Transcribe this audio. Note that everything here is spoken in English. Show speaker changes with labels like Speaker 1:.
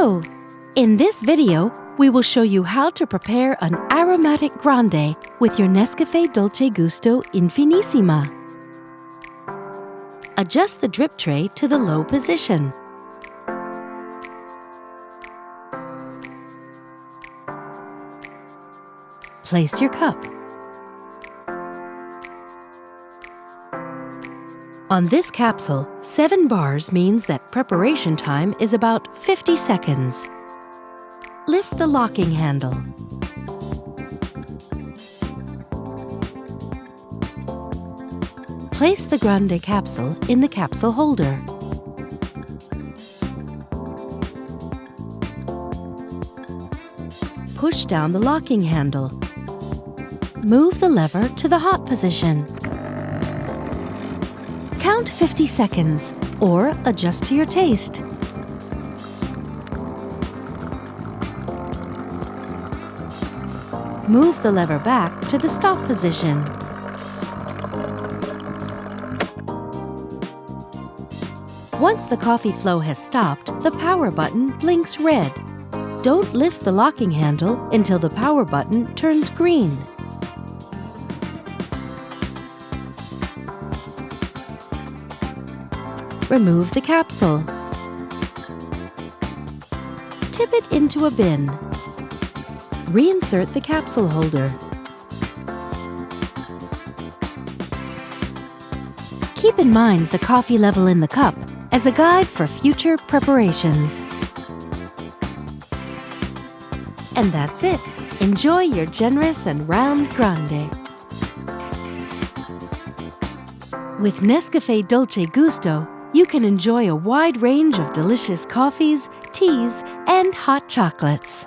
Speaker 1: Hello! In this video, we will show you how to prepare an aromatic grande with your NESCAFÉ Dolce Gusto Infinissima. Adjust the drip tray to the low position. Place your cup. On this capsule, 7 bars means that preparation time is about 50 seconds. Lift the locking handle. Place the Grande capsule in the capsule holder. Push down the locking handle. Move the lever to the hot position. Count 50 seconds, or adjust to your taste. Move the lever back to the stop position. Once the coffee flow has stopped, the power button blinks red. Don't lift the locking handle until the power button turns green. Remove the capsule. Tip it into a bin. Reinsert the capsule holder. Keep in mind the coffee level in the cup as a guide for future preparations. And that's it. Enjoy your generous and round grande. With NESCAFÉ Dolce Gusto, you can enjoy a wide range of delicious coffees, teas, and hot chocolates.